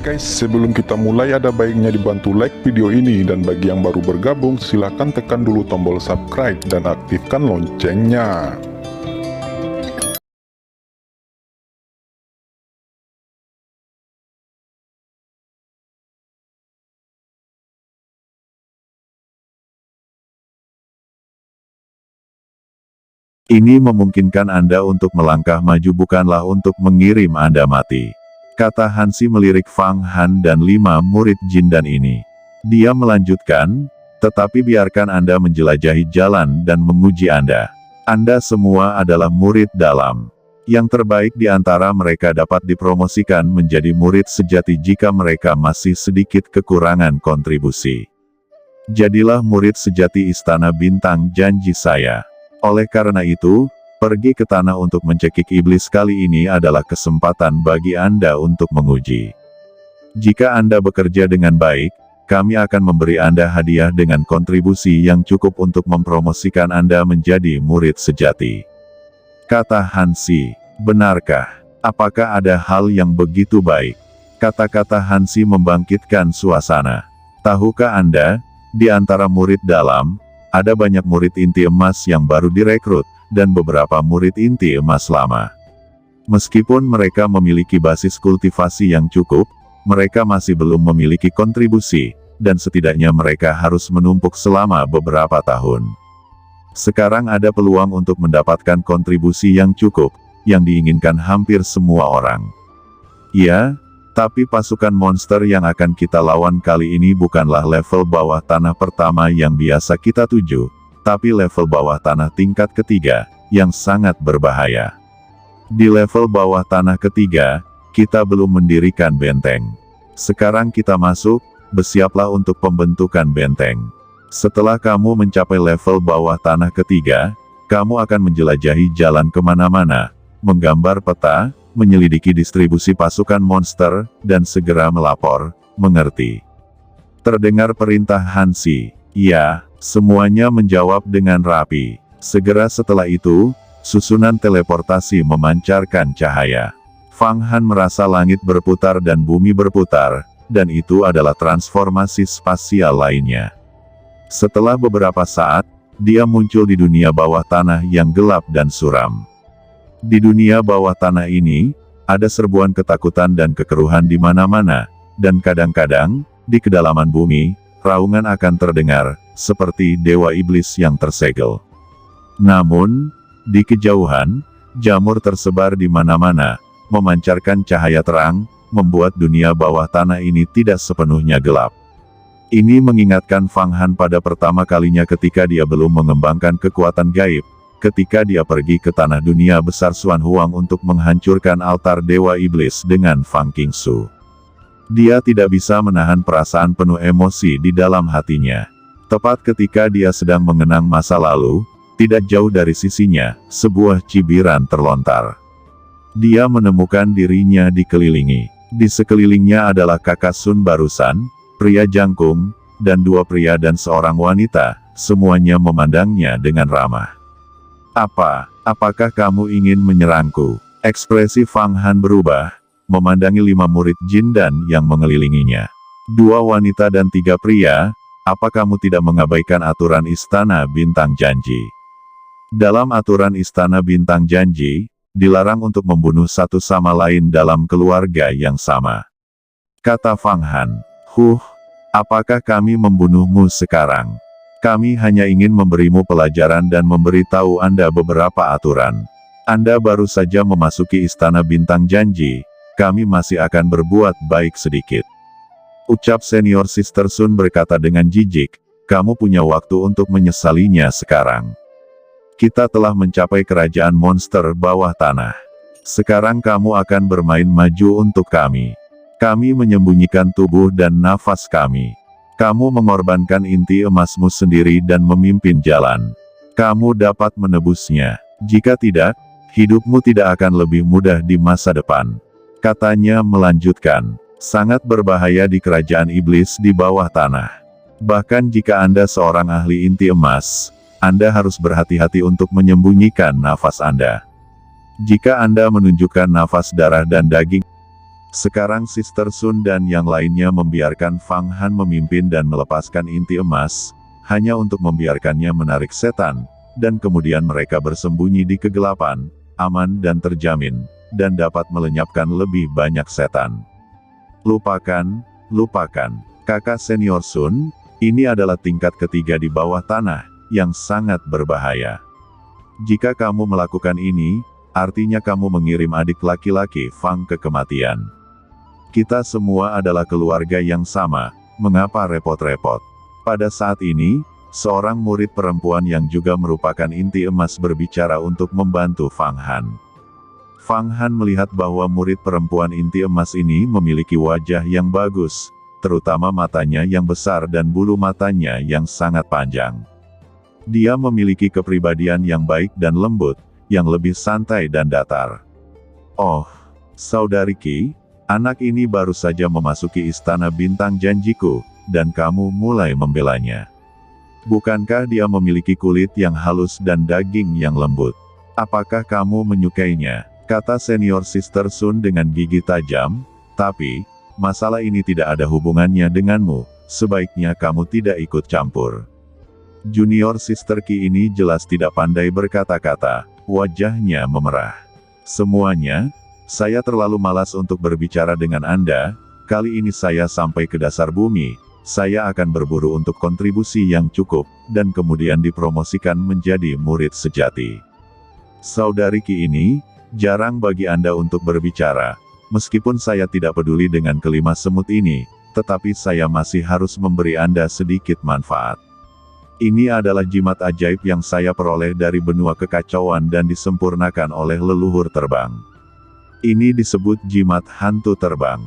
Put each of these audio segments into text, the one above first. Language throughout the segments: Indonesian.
guys, sebelum kita mulai ada baiknya dibantu like video ini, dan bagi yang baru bergabung silahkan tekan dulu tombol subscribe dan aktifkan loncengnya. Ini memungkinkan Anda untuk melangkah maju, bukanlah untuk mengirim Anda mati, kata Hansi melirik Fang Han dan 5 murid Jindan ini. Dia melanjutkan, tetapi biarkan Anda menjelajahi jalan dan menguji Anda. Anda semua adalah murid dalam. Yang terbaik di antara mereka dapat dipromosikan menjadi murid sejati jika mereka masih sedikit kekurangan kontribusi. Jadilah murid sejati Istana Bintang janji saya. Oleh karena itu, pergi ke tanah untuk mencekik iblis kali ini adalah kesempatan bagi Anda untuk menguji. Jika Anda bekerja dengan baik, kami akan memberi Anda hadiah dengan kontribusi yang cukup untuk mempromosikan Anda menjadi murid sejati. Kata Hansi, benarkah? Apakah ada hal yang begitu baik? Kata-kata Hansi membangkitkan suasana. Tahukah Anda, di antara murid dalam, ada banyak murid inti emas yang baru direkrut, dan beberapa murid inti emas lama. Meskipun mereka memiliki basis kultivasi yang cukup, mereka masih belum memiliki kontribusi, dan setidaknya mereka harus menumpuk selama beberapa tahun. Sekarang ada peluang untuk mendapatkan kontribusi yang cukup, yang diinginkan hampir semua orang. Ya, tapi pasukan monster yang akan kita lawan kali ini bukanlah level bawah tanah pertama yang biasa kita tuju, tapi level bawah tanah tingkat ketiga, yang sangat berbahaya. Di level bawah tanah ketiga, kita belum mendirikan benteng. Sekarang kita masuk, bersiaplah untuk pembentukan benteng. Setelah kamu mencapai level bawah tanah ketiga, kamu akan menjelajahi jalan kemana-mana, menggambar peta, menyelidiki distribusi pasukan monster, dan segera melapor, mengerti? Terdengar perintah Hansi. Ya, semuanya menjawab dengan rapi. Segera setelah itu, susunan teleportasi memancarkan cahaya. Fang Han merasa langit berputar dan bumi berputar, dan itu adalah transformasi spasial lainnya. Setelah beberapa saat, dia muncul di dunia bawah tanah yang gelap dan suram. Di dunia bawah tanah ini, ada serbuan ketakutan dan kekeruhan di mana-mana, dan kadang-kadang, di kedalaman bumi, raungan akan terdengar, seperti dewa iblis yang tersegel. Namun, di kejauhan, jamur tersebar di mana-mana, memancarkan cahaya terang, membuat dunia bawah tanah ini tidak sepenuhnya gelap. Ini mengingatkan Fang Han pada pertama kalinya ketika dia belum mengembangkan kekuatan gaib, ketika dia pergi ke tanah dunia besar Xuan Huang untuk menghancurkan altar dewa iblis dengan Fang Qingsu. Dia tidak bisa menahan perasaan penuh emosi di dalam hatinya. Tepat ketika dia sedang mengenang masa lalu, tidak jauh dari sisinya, sebuah cibiran terlontar. Dia menemukan dirinya dikelilingi. Di sekelilingnya adalah kakak Sun barusan, pria jangkung, dan 2 pria dan seorang wanita, semuanya memandangnya dengan ramah. Apakah kamu ingin menyerangku? Ekspresi Fang Han berubah, memandangi 5 murid Jindan yang mengelilinginya. 2 wanita dan 3 pria, apa kamu tidak mengabaikan aturan Istana Bintang Janji? Dalam aturan Istana Bintang Janji, dilarang untuk membunuh satu sama lain dalam keluarga yang sama. Kata Fang Han, apakah kami membunuhmu sekarang? Kami hanya ingin memberimu pelajaran dan memberitahu Anda beberapa aturan. Anda baru saja memasuki Istana Bintang Janji, kami masih akan berbuat baik sedikit. Ucap senior Sister Sun berkata dengan jijik, kamu punya waktu untuk menyesalinya sekarang. Kita telah mencapai kerajaan monster bawah tanah. Sekarang kamu akan bermain maju untuk kami. Kami menyembunyikan tubuh dan nafas kami. Kamu mengorbankan inti emasmu sendiri dan memimpin jalan. Kamu dapat menebusnya. Jika tidak, hidupmu tidak akan lebih mudah di masa depan. Katanya melanjutkan, sangat berbahaya di kerajaan iblis di bawah tanah. Bahkan jika Anda seorang ahli inti emas, Anda harus berhati-hati untuk menyembunyikan nafas Anda. Jika Anda menunjukkan nafas darah dan daging, Sekarang Sister Sun dan yang lainnya membiarkan Fang Han memimpin dan melepaskan inti emas, hanya untuk membiarkannya menarik setan, dan kemudian mereka bersembunyi di kegelapan, aman dan terjamin, dan dapat melenyapkan lebih banyak setan. Lupakan, kakak senior Sun, ini adalah tingkat ketiga di bawah tanah, yang sangat berbahaya. Jika kamu melakukan ini, artinya kamu mengirim adik laki-laki Fang ke kematian. Kita semua adalah keluarga yang sama, mengapa repot-repot? Pada saat ini, seorang murid perempuan yang juga merupakan inti emas berbicara untuk membantu Fang Han. Fang Han melihat bahwa murid perempuan inti emas ini memiliki wajah yang bagus, terutama matanya yang besar dan bulu matanya yang sangat panjang. Dia memiliki kepribadian yang baik dan lembut, yang lebih santai dan datar. Oh, saudari Qi, anak ini baru saja memasuki istana bintang janjiku, dan kamu mulai membelanya. Bukankah dia memiliki kulit yang halus dan daging yang lembut? Apakah kamu menyukainya? Kata senior Sister Sun dengan gigi tajam, tapi, masalah ini tidak ada hubungannya denganmu, sebaiknya kamu tidak ikut campur. Junior Sister Qi ini jelas tidak pandai berkata-kata, wajahnya memerah. Semuanya, saya terlalu malas untuk berbicara dengan Anda, kali ini saya sampai ke dasar bumi. Saya akan berburu untuk kontribusi yang cukup, dan kemudian dipromosikan menjadi murid sejati. Saudari Qi ini, jarang bagi Anda untuk berbicara, meskipun saya tidak peduli dengan kelima semut ini, tetapi saya masih harus memberi Anda sedikit manfaat. Ini adalah jimat ajaib yang saya peroleh dari benua kekacauan dan disempurnakan oleh leluhur terbang. Ini disebut jimat hantu terbang.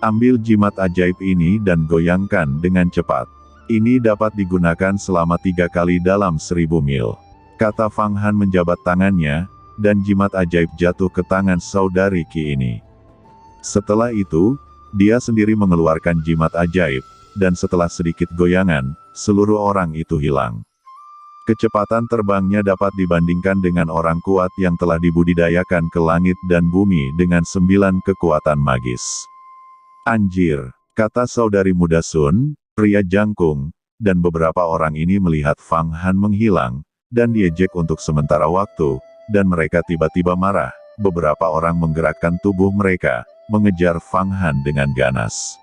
Ambil jimat ajaib ini dan goyangkan dengan cepat. Ini dapat digunakan selama 3 kali dalam 1000 mil. Kata Fang Han menjabat tangannya, dan jimat ajaib jatuh ke tangan saudari Qi ini. Setelah itu, dia sendiri mengeluarkan jimat ajaib, dan setelah sedikit goyangan, seluruh orang itu hilang. Kecepatan terbangnya dapat dibandingkan dengan orang kuat yang telah dibudidayakan ke langit dan bumi dengan 9 kekuatan magis. Anjir, kata saudari muda Sun, pria jangkung, dan beberapa orang ini melihat Fang Han menghilang, dan diejek untuk sementara waktu, dan mereka tiba-tiba marah. Beberapa orang menggerakkan tubuh mereka, mengejar Fang Han dengan ganas.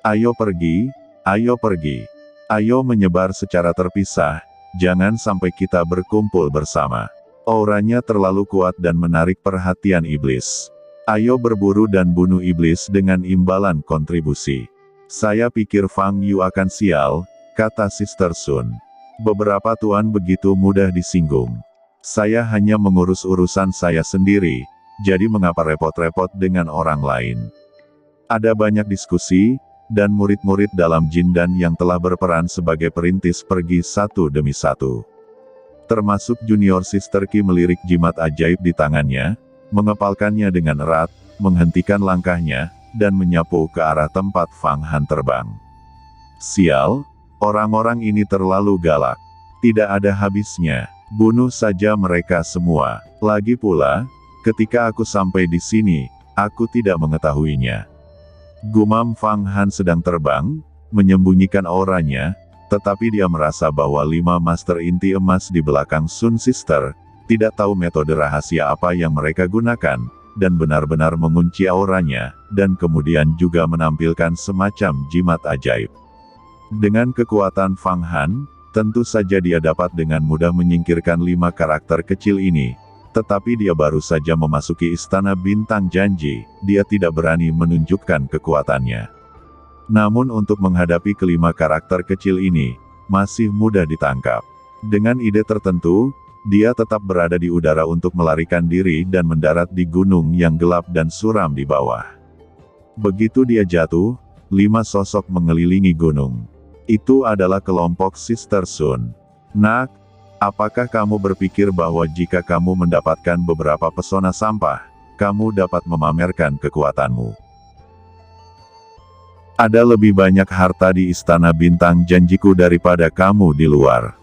Ayo pergi, ayo pergi. Ayo menyebar secara terpisah, jangan sampai kita berkumpul bersama. Auranya terlalu kuat dan menarik perhatian iblis. Ayo berburu dan bunuh iblis dengan imbalan kontribusi. Saya pikir Fang Yu akan sial, kata Sister Sun. Beberapa tuan begitu mudah disinggung. Saya hanya mengurus urusan saya sendiri, jadi mengapa repot-repot dengan orang lain? Ada banyak diskusi, dan murid-murid dalam Jindan yang telah berperan sebagai perintis pergi satu demi satu. Termasuk Junior Sister Qi melirik jimat ajaib di tangannya, mengepalkannya dengan erat, menghentikan langkahnya, dan menyapu ke arah tempat Fang Han terbang. Sial, orang-orang ini terlalu galak. Tidak ada habisnya, bunuh saja mereka semua. Lagi pula, ketika aku sampai di sini, aku tidak mengetahuinya. Gumam Fang Han sedang terbang, menyembunyikan auranya, tetapi dia merasa bahwa 5 master inti emas di belakang Sun Sister, tidak tahu metode rahasia apa yang mereka gunakan, dan benar-benar mengunci auranya, dan kemudian juga menampilkan semacam jimat ajaib. Dengan kekuatan Fang Han, tentu saja dia dapat dengan mudah menyingkirkan 5 karakter kecil ini, tetapi dia baru saja memasuki istana bintang janji, dia tidak berani menunjukkan kekuatannya. Namun untuk menghadapi kelima karakter kecil ini, masih mudah ditangkap. Dengan ide tertentu, dia tetap berada di udara untuk melarikan diri dan mendarat di gunung yang gelap dan suram di bawah. Begitu dia jatuh, 5 sosok mengelilingi gunung. Itu adalah kelompok Sister Sun. Nak, apakah kamu berpikir bahwa jika kamu mendapatkan beberapa pesona sampah, kamu dapat memamerkan kekuatanmu? Ada lebih banyak harta di istana bintang janjiku daripada kamu di luar.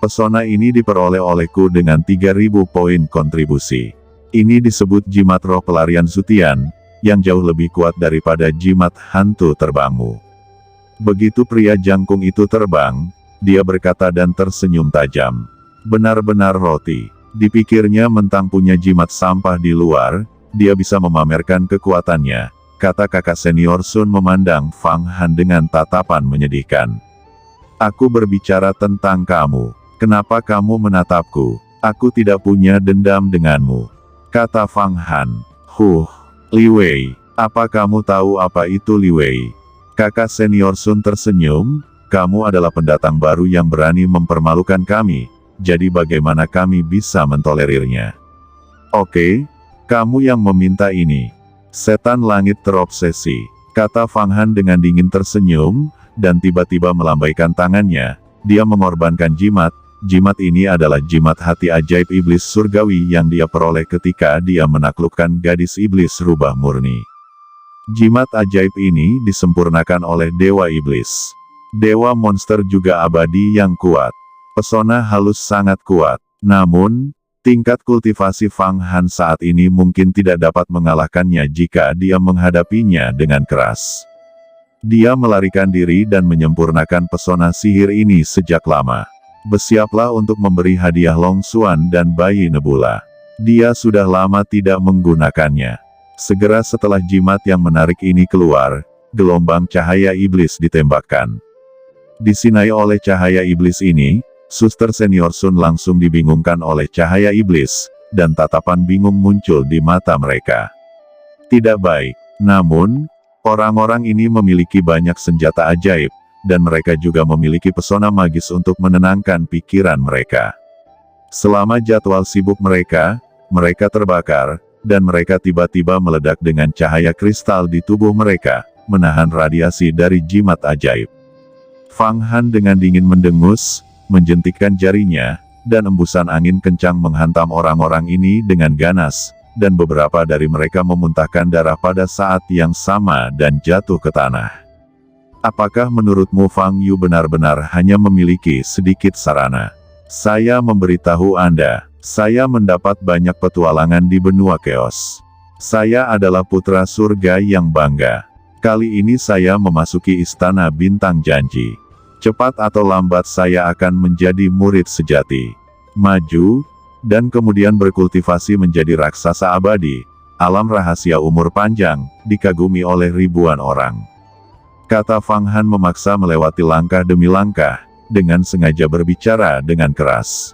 Pesona ini diperoleh olehku dengan 3000 poin kontribusi. Ini disebut jimat roh pelarian Zutian, yang jauh lebih kuat daripada jimat hantu terbangmu. Begitu pria jangkung itu terbang, dia berkata dan tersenyum tajam. Benar-benar roti. Dipikirnya mentang punya jimat sampah di luar, dia bisa memamerkan kekuatannya, kata kakak senior Sun memandang Fang Han dengan tatapan menyedihkan. Aku berbicara tentang kamu. Kenapa kamu menatapku? Aku tidak punya dendam denganmu, kata Fang Han. Li Wei, apa kamu tahu apa itu Li Wei? Kakak senior Sun tersenyum, kamu adalah pendatang baru yang berani mempermalukan kami, jadi bagaimana kami bisa mentolerirnya? Oke, kamu yang meminta ini. Setan langit terobsesi, kata Fang Han dengan dingin tersenyum, dan tiba-tiba melambaikan tangannya, dia mengorbankan jimat. Jimat ini adalah jimat hati ajaib iblis surgawi yang dia peroleh ketika dia menaklukkan gadis iblis rubah murni. Jimat ajaib ini disempurnakan oleh dewa iblis. Dewa monster juga abadi yang kuat. Pesona halus sangat kuat. Namun, tingkat kultivasi Fang Han saat ini mungkin tidak dapat mengalahkannya jika dia menghadapinya dengan keras. Dia melarikan diri dan menyempurnakan pesona sihir ini sejak lama. Bersiaplah untuk memberi hadiah Long Xuan dan bayi Nebula. Dia sudah lama tidak menggunakannya. Segera setelah jimat yang menarik ini keluar, gelombang cahaya iblis ditembakkan. Disinai oleh cahaya iblis ini, suster senior Sun langsung dibingungkan oleh cahaya iblis, dan tatapan bingung muncul di mata mereka. Tidak baik. Namun, orang-orang ini memiliki banyak senjata ajaib, dan mereka juga memiliki pesona magis untuk menenangkan pikiran mereka. Selama jadwal sibuk mereka terbakar, dan mereka tiba-tiba meledak dengan cahaya kristal di tubuh mereka, menahan radiasi dari jimat ajaib. Fang Han dengan dingin mendengus, menjentikkan jarinya, dan embusan angin kencang menghantam orang-orang ini dengan ganas, dan beberapa dari mereka memuntahkan darah pada saat yang sama dan jatuh ke tanah. Apakah menurutmu Fang Yu benar-benar hanya memiliki sedikit sarana? Saya memberitahu Anda, saya mendapat banyak petualangan di benua keos. Saya adalah putra surga yang bangga. Kali ini saya memasuki istana bintang janji. Cepat atau lambat saya akan menjadi murid sejati. Maju, dan kemudian berkultivasi menjadi raksasa abadi. Alam rahasia umur panjang, dikagumi oleh ribuan orang. Kata Fang Han memaksa melewati langkah demi langkah, dengan sengaja berbicara dengan keras.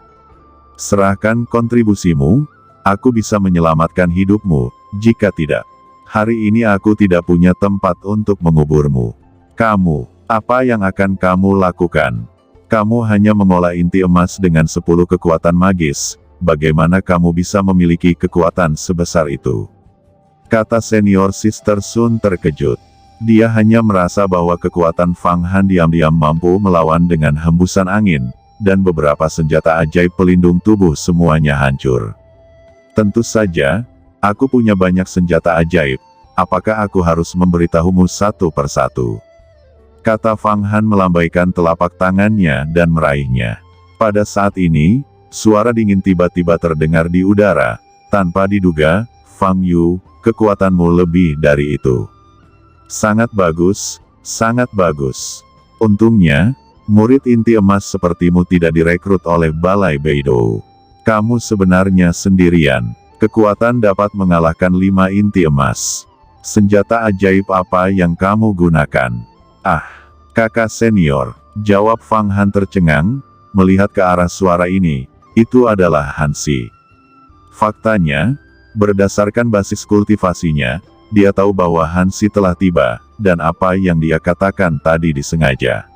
Serahkan kontribusimu, aku bisa menyelamatkan hidupmu, jika tidak. Hari ini aku tidak punya tempat untuk menguburmu. Kamu, apa yang akan kamu lakukan? Kamu hanya mengolah inti emas dengan 10 kekuatan magis, bagaimana kamu bisa memiliki kekuatan sebesar itu? Kata senior Sister Sun terkejut. Dia hanya merasa bahwa kekuatan Fang Han diam-diam mampu melawan dengan hembusan angin, dan beberapa senjata ajaib pelindung tubuh semuanya hancur. Tentu saja, aku punya banyak senjata ajaib, apakah aku harus memberitahumu satu persatu? Kata Fang Han melambaikan telapak tangannya dan meraihnya. Pada saat ini, suara dingin tiba-tiba terdengar di udara, tanpa diduga, Fang Yu, kekuatanmu lebih dari itu. Sangat bagus, sangat bagus. Untungnya, murid inti emas sepertimu tidak direkrut oleh Balai Beidou. Kamu sebenarnya sendirian. Kekuatan dapat mengalahkan 5 inti emas. Senjata ajaib apa yang kamu gunakan? Ah, kakak senior, jawab Fang Han tercengang, melihat ke arah suara ini, itu adalah Hansi. Faktanya, berdasarkan basis kultivasinya, dia tahu bahwa Hansi telah tiba, dan apa yang dia katakan tadi disengaja.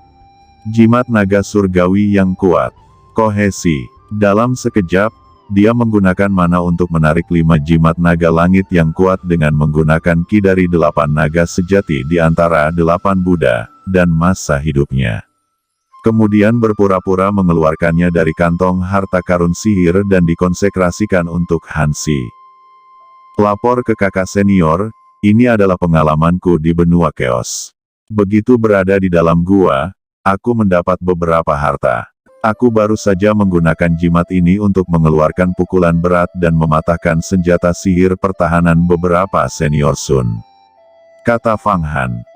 Jimat naga surgawi yang kuat. Kohesi. Dalam sekejap, dia menggunakan mana untuk menarik 5 jimat naga langit yang kuat dengan menggunakan ki dari 8 naga sejati di antara 8 Buddha, dan masa hidupnya. Kemudian berpura-pura mengeluarkannya dari kantong harta karun sihir dan dikonsekrasikan untuk Hansi. Lapor ke kakak senior, ini adalah pengalamanku di benua keos. Begitu berada di dalam gua, aku mendapat beberapa harta. Aku baru saja menggunakan jimat ini untuk mengeluarkan pukulan berat dan mematahkan senjata sihir pertahanan beberapa senior Sun. Kata Fang Han.